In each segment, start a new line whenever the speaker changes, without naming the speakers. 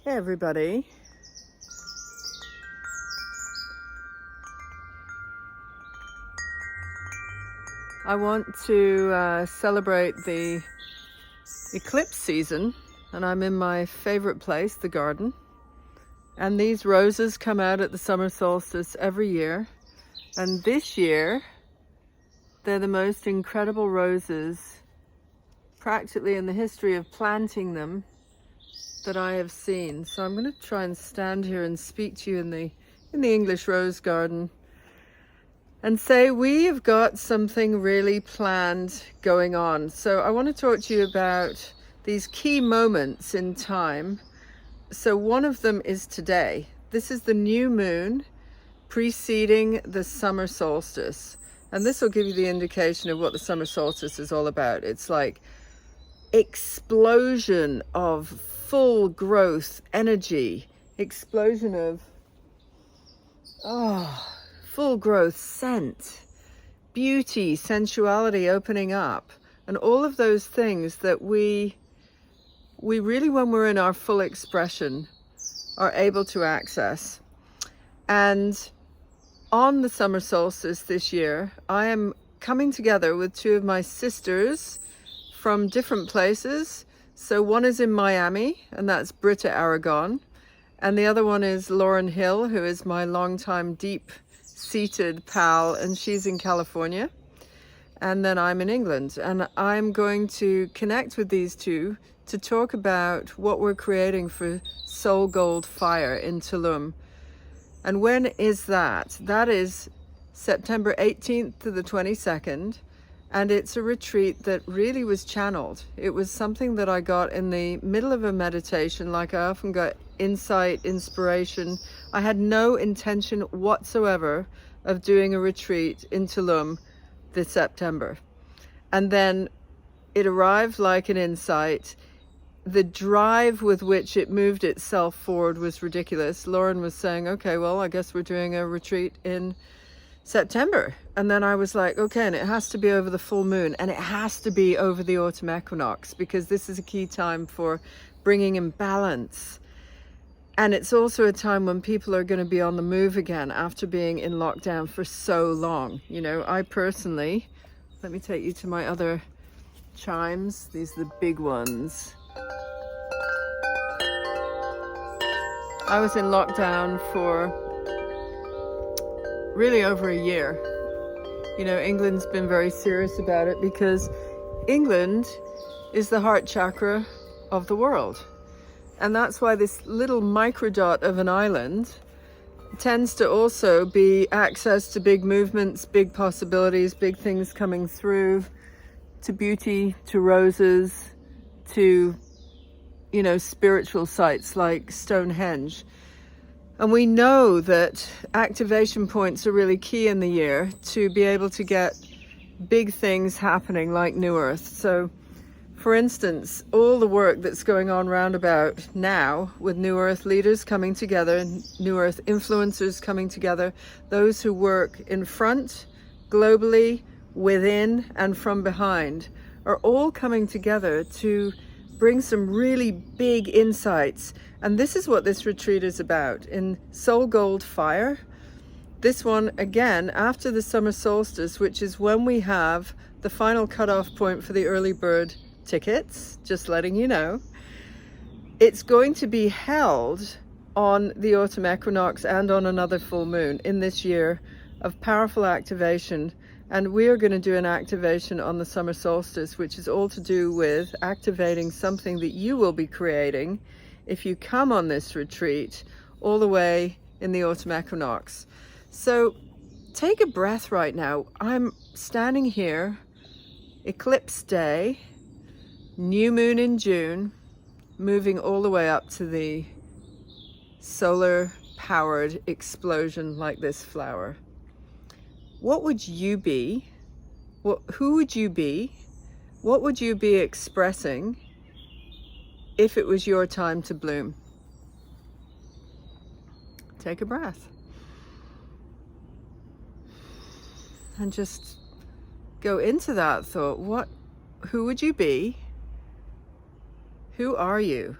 Hey everybody. I want to celebrate the eclipse season, and I'm in my favorite place, the garden. And these roses come out at the summer solstice every year. And this year, they're the most incredible roses practically in the history of planting them that I have seen. So I'm going to try and stand here and speak to you in the English rose garden and say we have got something really planned going on. So I want to talk to you about these key moments in time. So one of them is today. This is the new moon preceding the summer solstice. And this will give you the indication of what the summer solstice is all about. It's like explosion of full growth energy, explosion of full growth scent, beauty, sensuality opening up, and all of those things that we really, when we're in our full expression, are able to access. And on the summer solstice this year, I am coming together with two of my sisters from different places. So one is in Miami, and that's Britta Aragon. And the other one is Lauren Hill, who is my longtime deep-seated pal, and she's in California. And then I'm in England. And I'm going to connect with these two to talk about what we're creating for Soul Gold Fire in Tulum. And when is that? That is September 18th to the 22nd. And it's a retreat that really was channeled. It was something that I got in the middle of a meditation, like I often got insight, inspiration. I had no intention whatsoever of doing a retreat in Tulum this September. And then it arrived like an insight. The drive with which it moved itself forward was ridiculous. Lauren was saying, okay, well, I guess we're doing a retreat in September. And then I was like, okay, and it has to be over the full moon, and it has to be over the autumn equinox, because this is a key time for bringing in balance. And it's also a time when people are going to be on the move again after being in lockdown for so long. You know, I personally, let me take you to my other chimes. These are the big ones. I was in lockdown for really over a year. You know, England's been very serious about it because England is the heart chakra of the world. And that's why this little microdot of an island tends to also be access to big movements, big possibilities, big things coming through, to beauty, to roses, to, you know, spiritual sites like Stonehenge. And we know that activation points are really key in the year to be able to get big things happening like New Earth. So, for instance, all the work that's going on roundabout now with New Earth leaders coming together, New Earth influencers coming together, those who work in front, globally, within, and from behind, are all coming together to bring some really big insights. And this is what this retreat is about. In Soul Gold Fire, this one, again, after the summer solstice, which is when we have the final cutoff point for the early bird tickets, just letting you know, it's going to be held on the autumn equinox and on another full moon in this year of powerful activation. And we are going to do an activation on the summer solstice, which is all to do with activating something that you will be creating if you come on this retreat all the way in the autumn equinox. So take a breath right now. I'm standing here, eclipse day, new moon in June, moving all the way up to the solar powered explosion like this flower. What would you be? Who would you be? What would you be expressing if it was your time to bloom? Take a breath. And just go into that thought. Who would you be? Who are you?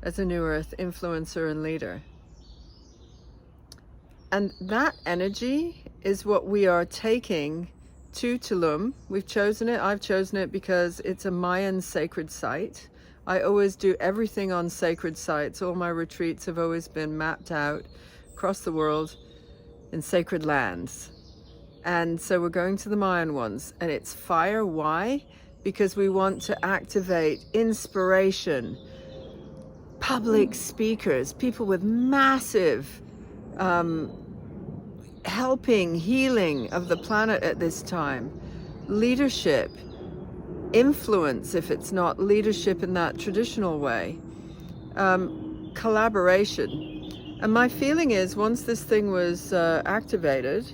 as a New Earth influencer and leader. And that energy is what we are taking to Tulum. We've chosen it. I've chosen it because it's a Mayan sacred site. I always do everything on sacred sites. All my retreats have always been mapped out across the world in sacred lands. And so we're going to the Mayan ones, and it's fire. Why? Because we want to activate inspiration, public speakers, people with massive helping, healing of the planet at this time, leadership, influence if it's not leadership in that traditional way, collaboration. And my feeling is once this thing was activated,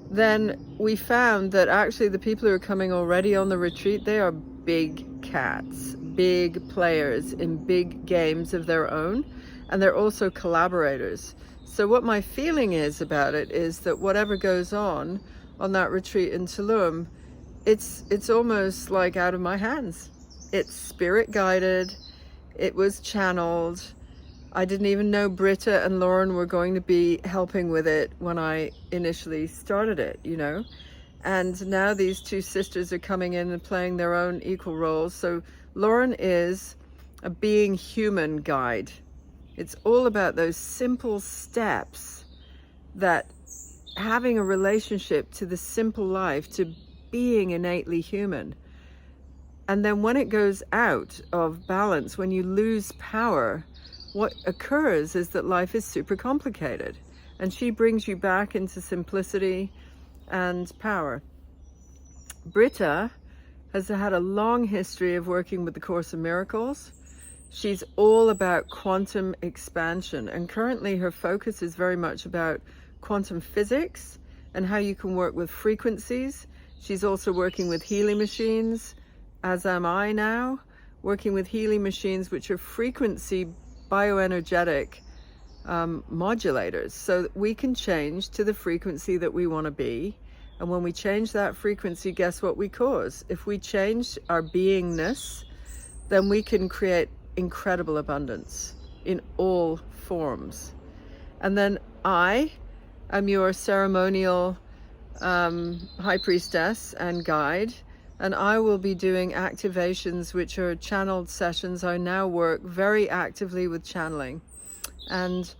then we found that actually the people who are coming already on the retreat, they are big cats, big players in big games of their own, and they're also collaborators. So what my feeling is about it is that whatever goes on that retreat in Tulum, it's almost like out of my hands. It's spirit guided, it was channeled. I didn't even know Britta and Lauren were going to be helping with it when I initially started it, you know. And now these two sisters are coming in and playing their own equal roles. So Lauren is a being human guide. It's all about those simple steps, that having a relationship to the simple life, to being innately human. And then when it goes out of balance, when you lose power, what occurs is that life is super complicated. And she brings you back into simplicity and power. Britta has had a long history of working with the Course in Miracles. She's all about quantum expansion, and currently her focus is very much about quantum physics and how you can work with frequencies. She's also working with healing machines, as am I now, working with healing machines which are frequency bioenergetic modulators, so that we can change to the frequency that we want to be. And when we change that frequency, guess what we cause? If we change our beingness, then we can create incredible abundance in all forms. And then I am your ceremonial high priestess and guide, and I will be doing activations which are channeled sessions. I now work very actively with channeling, and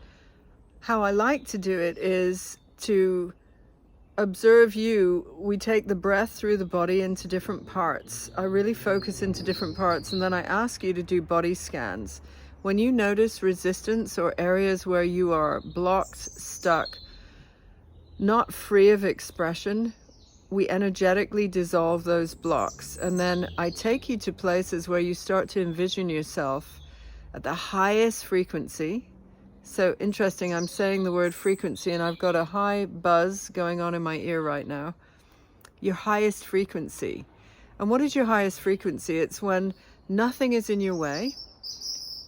how I like to do it is to observe you. We take the breath through the body into different parts. I really focus into different parts, and then I ask you to do body scans. When you notice resistance or areas where you are blocked, stuck, not free of expression, we energetically dissolve those blocks. And then I take you to places where you start to envision yourself at the highest frequency. So interesting, I'm saying the word frequency and I've got a high buzz going on in my ear right now. Your highest frequency. And what is your highest frequency? It's when nothing is in your way.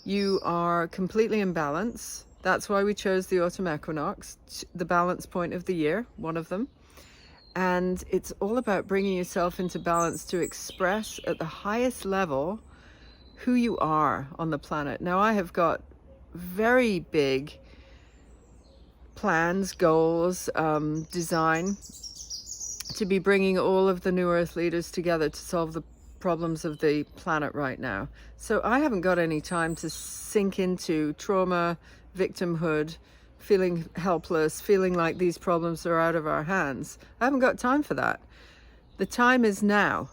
You are completely in balance. That's why we chose the autumn equinox, the balance point of the year, one of them. And it's all about bringing yourself into balance to express at the highest level who you are on the planet. Now, I have got very big plans, goals, design to be bringing all of the New Earth leaders together to solve the problems of the planet right now. So I haven't got any time to sink into trauma, victimhood, feeling helpless, feeling like these problems are out of our hands. I haven't got time for that. The time is now,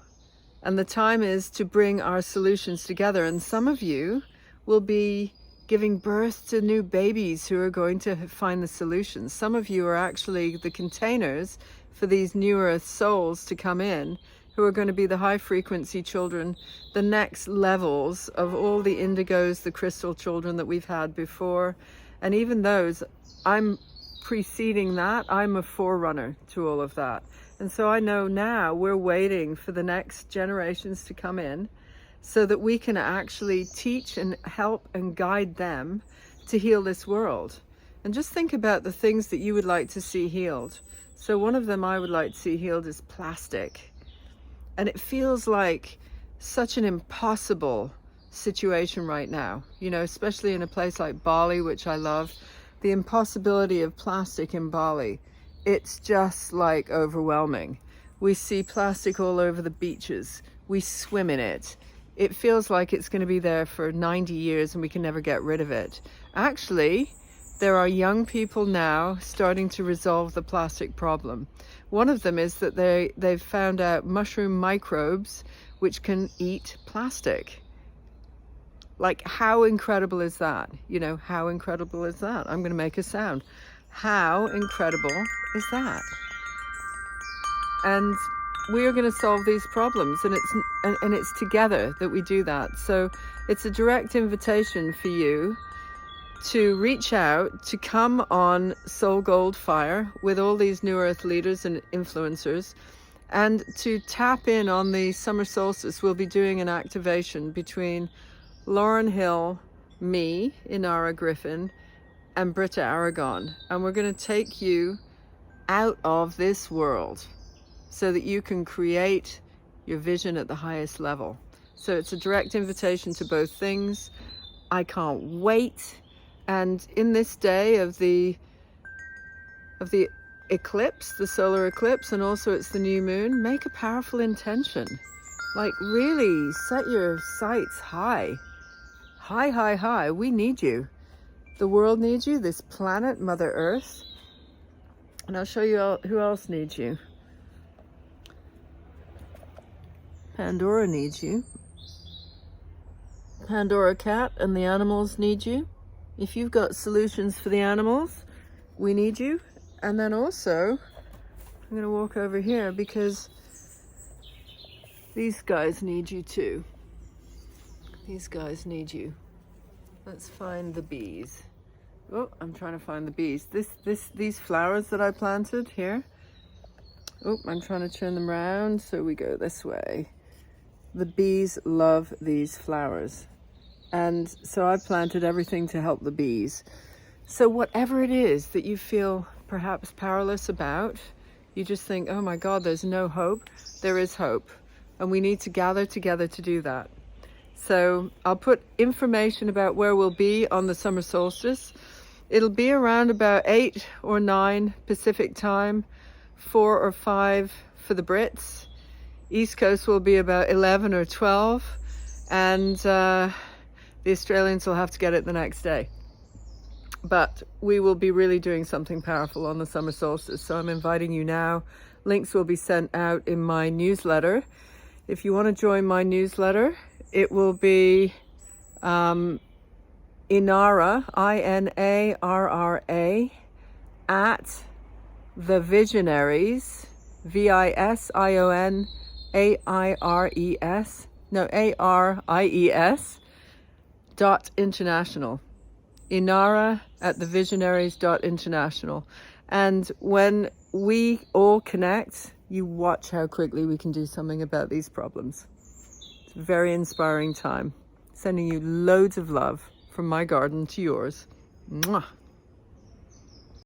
and the time is to bring our solutions together. And some of you will be giving birth to new babies who are going to find the solutions. Some of you are actually the containers for these New Earth souls to come in, who are going to be the high frequency children, the next levels of all the indigos, the crystal children that we've had before. And even those, I'm preceding that. I'm a forerunner to all of that. And so I know now we're waiting for the next generations to come in, so that we can actually teach and help and guide them to heal this world. And just think about the things that you would like to see healed. So one of them I would like to see healed is plastic. And it feels like such an impossible situation right now, you know, especially in a place like Bali, which I love. The impossibility of plastic in Bali, it's just like overwhelming. We see plastic all over the beaches. We swim in it. It feels like it's going to be there for 90 years and we can never get rid of it. Actually, there are young people now starting to resolve the plastic problem. One of them is that they've found out mushroom microbes which can eat plastic. Like, how incredible is that? You know, how incredible is that? I'm going to make a sound. How incredible is that? And we are going to solve these problems, and it's together that we do that. So it's a direct invitation for you to reach out, to come on Soul Gold Fire with all these New Earth leaders and influencers, and to tap in on the Summer Solstice. We'll be doing an activation between Lauren Hill, me, Inarra Griffyn, and Britta Aragon. And we're going to take you out of this world so that you can create your vision at the highest level. So it's a direct invitation to both things. I can't wait. And in this day of the eclipse, the solar eclipse, and also it's the new moon, make a powerful intention. Like, really set your sights high. High, high, high. We need you. The world needs you, this planet, Mother Earth. And I'll show you who else needs you. Pandora needs you. Pandora Cat and the animals need you. If you've got solutions for the animals, we need you. And then also, I'm going to walk over here because these guys need you too. These guys need you. Let's find the bees. Oh, I'm trying to find the bees. These flowers that I planted here. Oh, I'm trying to turn them around so we go this way. The bees love these flowers. And so I planted everything to help the bees. So whatever it is that you feel perhaps powerless about, you just think, oh my God, there's no hope. There is hope. And we need to gather together to do that. So I'll put information about where we'll be on the summer solstice. It'll be around about 8 or 9 Pacific time, 4 or 5 for the Brits. East Coast will be about 11 or 12, and the Australians will have to get it the next day. But we will be really doing something powerful on the summer solstice. So I'm inviting you now. Links will be sent out in my newsletter. If you want to join my newsletter, it will be Inarra, INARRA, at the Visionaries, VISIONAIRES, ARIES.international. Inarra at the Visionaries.international. And when we all connect, you watch how quickly we can do something about these problems. It's a very inspiring time. Sending you loads of love from my garden to yours. Mwah.